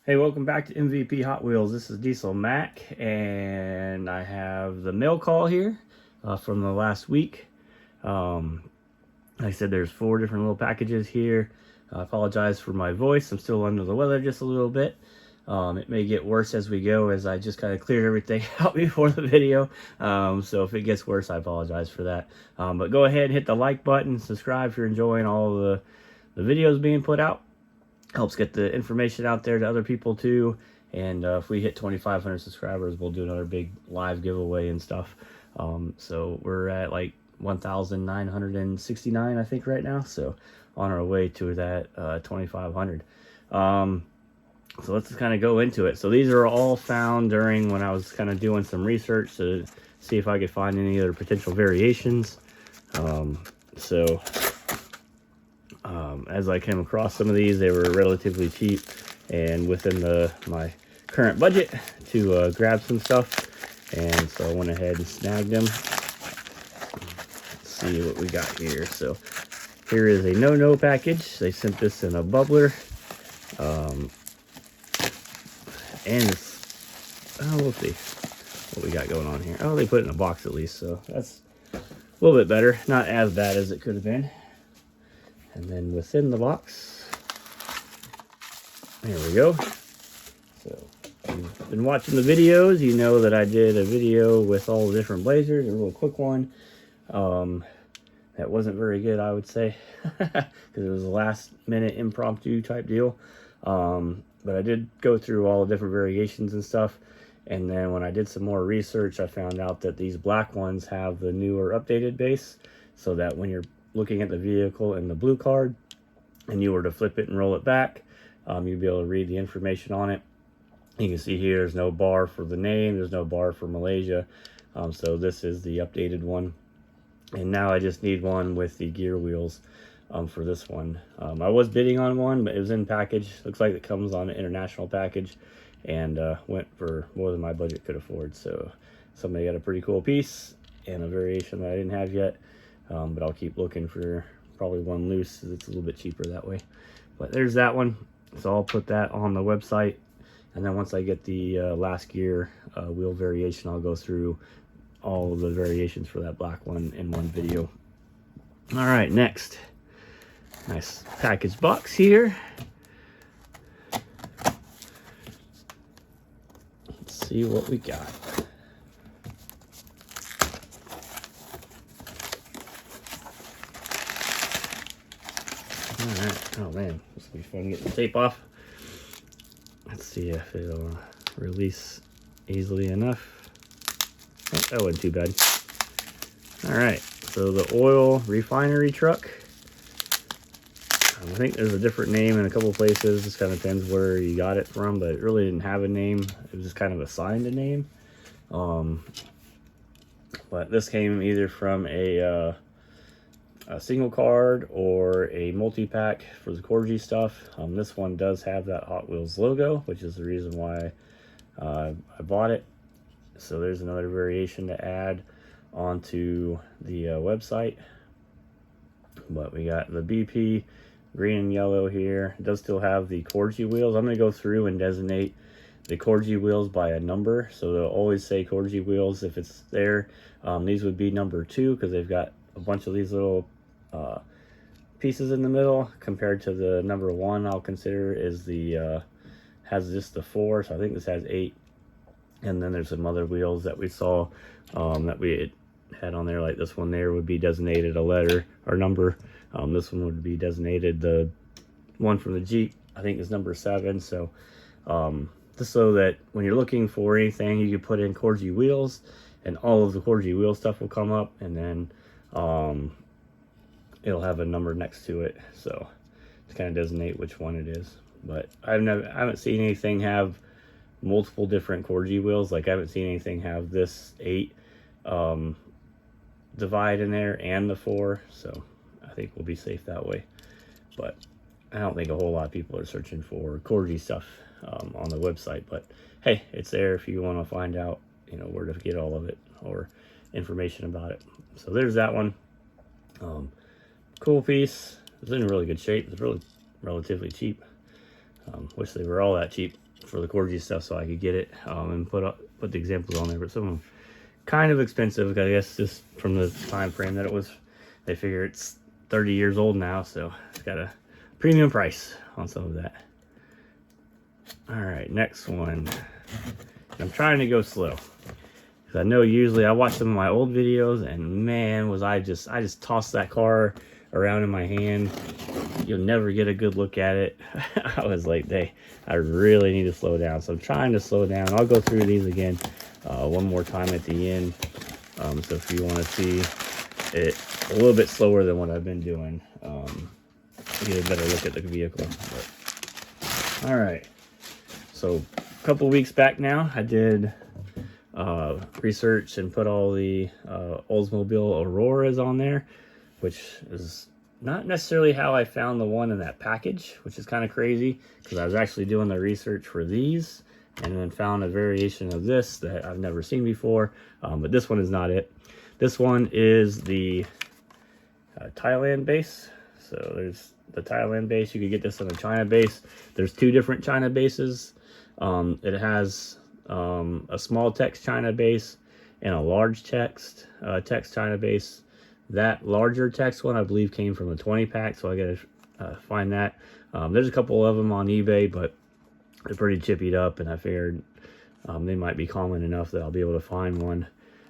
Hey, welcome back to MVP Hot Wheels. This is Diesel Mac, and I have the mail call here from the last week. Like I said, there's 4 different little packages here. I apologize for my voice. I'm still under the weather just a little bit. It may get worse as we go, as I just kind of cleared everything out before the video. So if it gets worse, I apologize for that. But go ahead and hit the like button, subscribe if you're enjoying all the videos being put out. Helps get the information out there to other people too. And if we hit 2,500 subscribers, we'll do another big live giveaway and stuff. So we're at like 1,969, I think, right now. So on our way to that 2,500. So let's kind of go into it. So these are all found during when I was kind of doing some research to see if I could find any other potential variations. As I came across some of these, they were relatively cheap and within my current budget to grab some stuff. And so I went ahead and snagged them. Let's see what we got here. So here is a no package. They sent this in a bubbler. And it's, we'll see what we got going on here. Oh, they put it in a box at least, so that's a little bit better. Not as bad as it could have been. And then within the box, there we go. So if you've been watching the videos, you know that I did a video with all the different blazers, a real quick one. That wasn't very good, I would say, because it was a last minute impromptu type deal. But I did go through all the different variations and stuff. And then when I did some more research, I found out that these black ones have the newer updated base, so that when you're looking at the vehicle in the blue card and you were to flip it and roll it back, you'd be able to read the information on it. You can see here there's no bar for the name, there's no bar for Malaysia. So this is the updated one. And now I just need one with the gear wheels for this one. I was bidding on one, but it was in package. Looks like it comes on an international package, and went for more than my budget could afford. So somebody got a pretty cool piece and a variation that I didn't have yet. But I'll keep looking for probably one loose, because it's a little bit cheaper that way. But there's that one. So I'll put that on the website. And then once I get the last gear wheel variation, I'll go through all of the variations for that black one in one video. All right, next. Nice package box here. Let's see what we got. Alright, oh man, this will be fun getting the tape off. Let's see if it'll release easily enough. Oh, that wasn't too bad. Alright, so the oil refinery truck. I think there's a different name in a couple places. This kind of depends where you got it from, but it really didn't have a name. It was just kind of assigned a name. But this came either from a single card or a multi-pack for the Corgi stuff. This one does have that Hot Wheels logo, which is the reason why I bought it. So there's another variation to add onto the website. But we got the BP green and yellow here. It does still have the Corgi wheels. I'm going to go through and designate the Corgi wheels by a number, so they'll always say Corgi wheels if it's there. These would be number 2, because they've got a bunch of these little pieces in the middle, compared to the number 1 I'll consider is the has just the 4, so I think this has 8. And then there's some other wheels that we saw that we had on there, like this one there would be designated a letter or number. This one would be designated, the one from the Jeep I think is number 7. So just so that when you're looking for anything, you can put in Corgi wheels and all of the Corgi wheel stuff will come up, and then it'll have a number next to it, so to kind of designate which one it is. But I haven't seen anything have multiple different Corgi wheels. Like I haven't seen anything have this 8 divide in there and the 4, so I think we'll be safe that way. But I don't think a whole lot of people are searching for Corgi stuff on the website. But hey, it's there if you want to find out, you know, where to get all of it or information about it. So there's that one. Cool piece. It's in really good shape. It's really relatively cheap. Wish they were all that cheap. for the Corgi stuff, so I could get it and put the examples on there. But some of them kind of expensive, I guess, just from the time frame that it was. They figure it's 30 years old now, so it's got a premium price on some of that. All right, next one. I'm trying to go slow, because I know usually I watch some of my old videos, and man, was I just tossed that car around in my hand. You'll never get a good look at it. I was like, I really need to slow down. So I'm trying to slow down. I'll go through these again one more time at the end. So if you want to see it a little bit slower than what I've been doing, get a better look at the vehicle. But, all right. So a couple weeks back now, I did research and put all the Oldsmobile Auroras on there, which is not necessarily how I found the one in that package, which is kind of crazy, because I was actually doing the research for these and then found a variation of this that I've never seen before. But this one is not it. This one is the Thailand base. So there's the Thailand base. You could get this on a China base. There's two different China bases. It has a small text China base and a large text China base. That larger text one, I believe, came from a 20 pack, so I gotta find that. There's a couple of them on eBay, but they're pretty chippied up, and I figured they might be common enough that I'll be able to find one.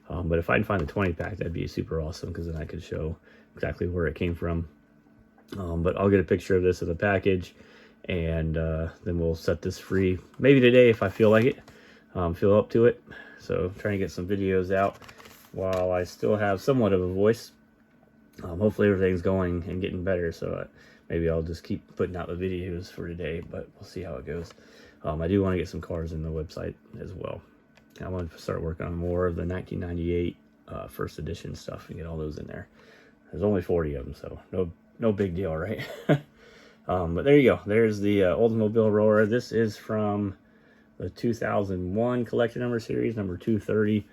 But if I can find a 20 pack, that'd be super awesome, because then I could show exactly where it came from. But I'll get a picture of this in the package, and then we'll set this free maybe today if I feel like it, feel up to it. So I'm trying to get some videos out while I still have somewhat of a voice. Hopefully everything's going and getting better, so maybe I'll just keep putting out the videos for today, but we'll see how it goes. I do want to get some cars in the website as well. I want to start working on more of the 1998 first edition stuff and get all those in there. There's only 40 of them, so no big deal, right? But there you go. There's the Oldsmobile Aurora. This is from the 2001 collection number series, number 230.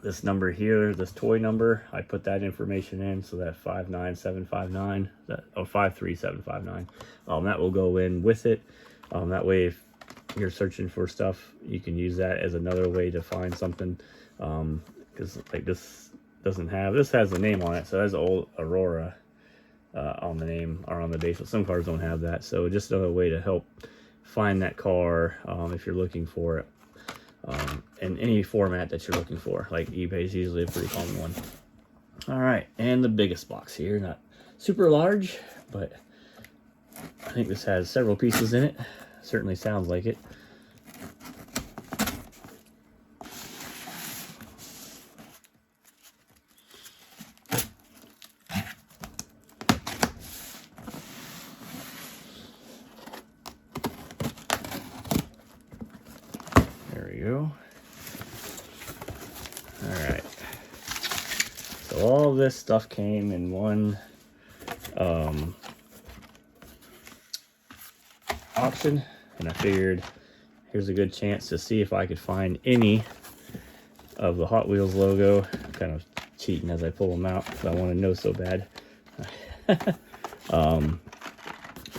This number here, this toy number, I put that information in, so that 59759, that 53759, that will go in with it. That way, if you're searching for stuff, you can use that as another way to find something. Because like this has the name on it, so it has old Aurora on the name or on the base, but some cars don't have that. So just another way to help find that car if you're looking for it. In any format that you're looking for, like eBay is usually a pretty common one. All right, and the biggest box here, not super large, but I think this has several pieces in it. Certainly sounds like it. There we go. All right. So all this stuff came in one auction, and I figured here's a good chance to see if I could find any of the Hot Wheels logo. I'm kind of cheating as I pull them out because I want to know so bad.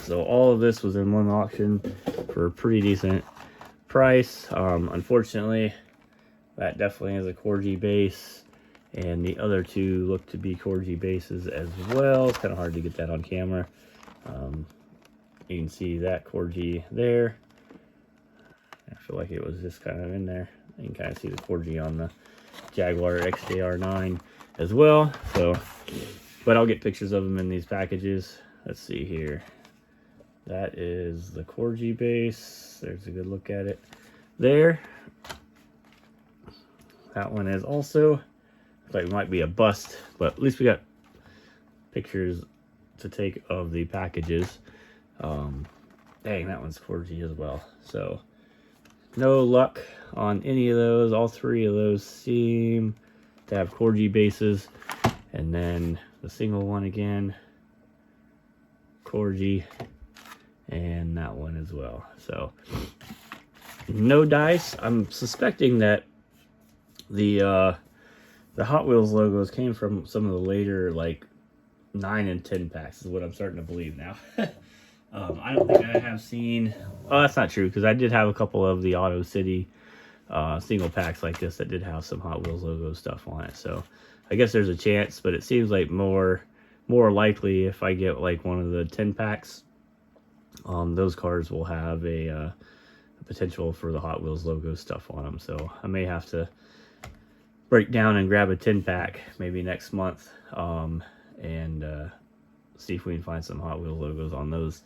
So all of this was in one auction for a pretty decent price. Unfortunately, that definitely is a Corgi base, and the other two look to be Corgi bases as well. It's kind of hard to get that on camera. You can see that Corgi there. I feel like it was just kind of in there. You can kind of see the Corgi on the Jaguar XJR9 as well. So, but I'll get pictures of them in these packages. Let's see here. That is the Corgi base. There's a good look at it there. That one is also, looks like it might be a bust, but at least we got pictures to take of the packages. Dang, that one's Corgi as well. So no luck on any of those. All three of those seem to have Corgi bases, and then the single one again, Corgi, and that one as well. So no dice. I'm suspecting that the Hot Wheels logos came from some of the later like 9 and 10 packs is what I'm starting to believe now. I don't think I have seen. Oh, that's not true, because I did have a couple of the Auto City single packs like this that did have some Hot Wheels logo stuff on it. So I guess there's a chance, but it seems like more likely if I get like one of the 10 packs, those cards will have a potential for the Hot Wheels logo stuff on them. So I may have to break down and grab a 10 pack maybe next month, and see if we can find some Hot Wheels logos on those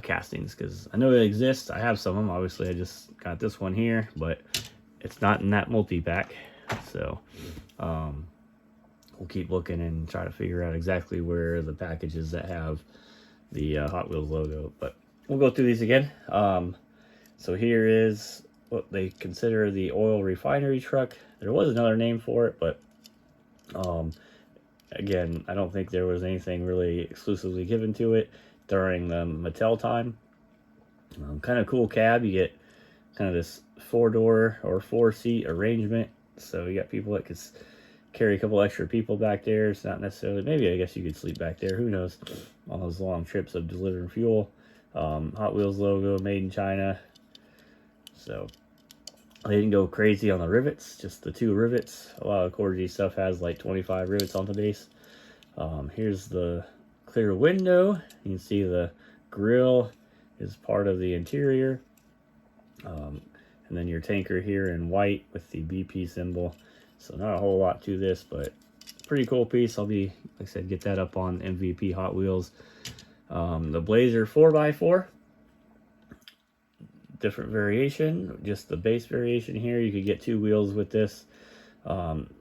castings, because I know they exist. I have some of them. Obviously I just got this one here, but it's not in that multi-pack. So we'll keep looking and try to figure out exactly where the packages that have the Hot Wheels logo, but we'll go through these again. So here is what they consider the oil refinery truck. There was another name for it, but again, I don't think there was anything really exclusively given to it during the Mattel time. Kind of cool cab. You get kind of this 4-door or 4-seat arrangement. So you got people that could carry a couple extra people back there. It's not necessarily, maybe I guess you could sleep back there. Who knows? On those long trips of delivering fuel. Hot Wheels logo, made in China. So they didn't go crazy on the rivets, just the 2 rivets. A lot of Corgi stuff has like 25 rivets on the base. Here's the clear window. You can see the grill is part of the interior. And then your tanker here in white with the BP symbol. So not a whole lot to this, but pretty cool piece. I'll be, like I said, get that up on MVP Hot Wheels. The Blazer 4x4. Different variation, just the base variation here. You could get 2 wheels with this,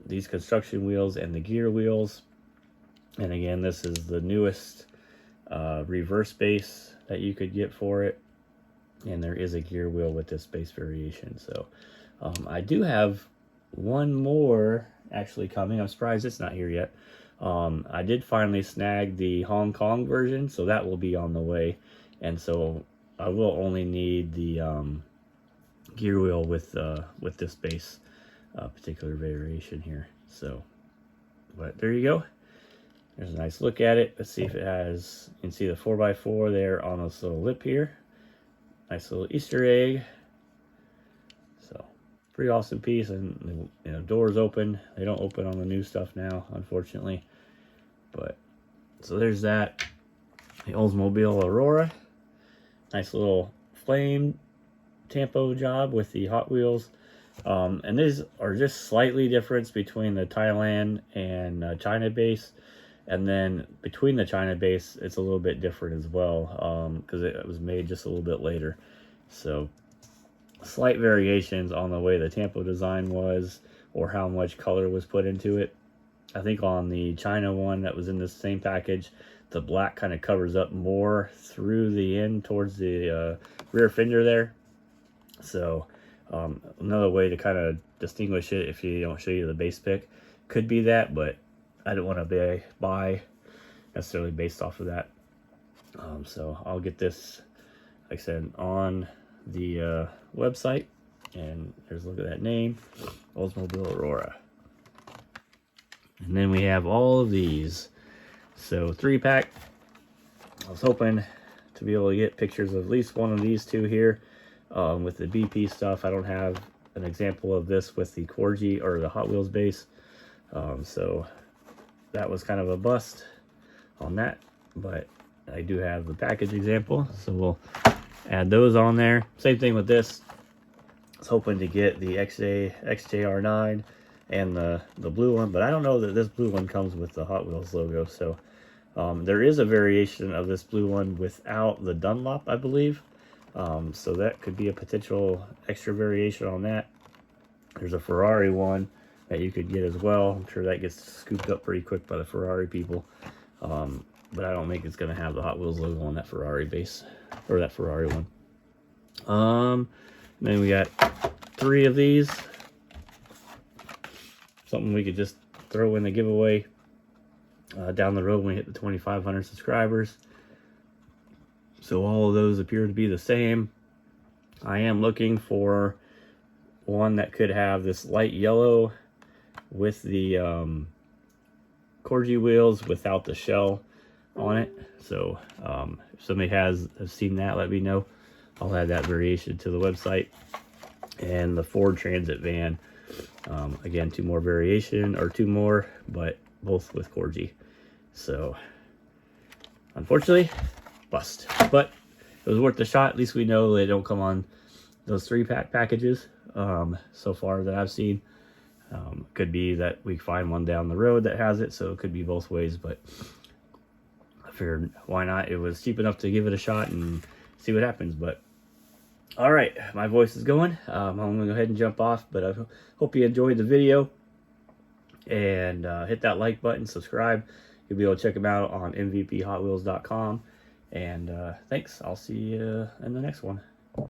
these construction wheels and the gear wheels. And again, this is the newest reverse base that you could get for it, and there is a gear wheel with this base variation. So I do have one more actually coming. I'm surprised it's not here yet. I did finally snag the Hong Kong version, so that will be on the way. And so I will only need the gear wheel with this base particular variation here. So, but there you go. There's a nice look at it. Let's see if it has, you can see the 4x4 there on this little lip here. Nice little Easter egg. So, pretty awesome piece. And, you know, doors open. They don't open on the new stuff now, unfortunately. But, so there's that. The Oldsmobile Aurora. Nice little flame tampo job with the Hot Wheels. And these are just slightly different between the Thailand and China base. And then between the China base, it's a little bit different as well, because it was made just a little bit later. So slight variations on the way the tampo design was, or how much color was put into it. I think on the China one that was in the same package, the black kind of covers up more through the end towards the rear fender there. So another way to kind of distinguish it, if you don't show you the base pick, could be that, but I don't want to buy necessarily based off of that. So I'll get this, like I said, on the website. And there's a look at that name, Oldsmobile Aurora. And then we have all of these. So 3-pack. I was hoping to be able to get pictures of at least one of these 2 here. With the BP stuff, I don't have an example of this with the Corgi or the Hot Wheels base. So that was kind of a bust on that, but I do have the package example, so we'll add those on there. Same thing with this. I was hoping to get the XJR9 and the blue one, but I don't know that this blue one comes with the Hot Wheels logo. So there is a variation of this blue one without the Dunlop, I believe. So that could be a potential extra variation on that. There's a Ferrari one that you could get as well. I'm sure that gets scooped up pretty quick by the Ferrari people. But I don't think it's going to have the Hot Wheels logo on that Ferrari base, or that Ferrari one. Then we got 3 of these. Something we could just throw in the giveaway down the road when we hit the 2,500 subscribers. So all of those appear to be the same. I am looking for one that could have this light yellow with the Corgi wheels without the shell on it. So if somebody has seen that, let me know. I'll add that variation to the website. And the Ford Transit van, again, two more, but both with Corgi. So unfortunately, bust. But it was worth the shot. At least we know they don't come on those 3-pack packages so far that I've seen. Could be that we find one down the road that has it, so it could be both ways, but I figured why not. It was cheap enough to give it a shot and see what happens. But all right, my voice is going. I'm gonna go ahead and jump off, but I hope you enjoyed the video, and hit that like button, subscribe. You'll be able to check them out on MVPHotWheels.com. And thanks. I'll see you in the next one.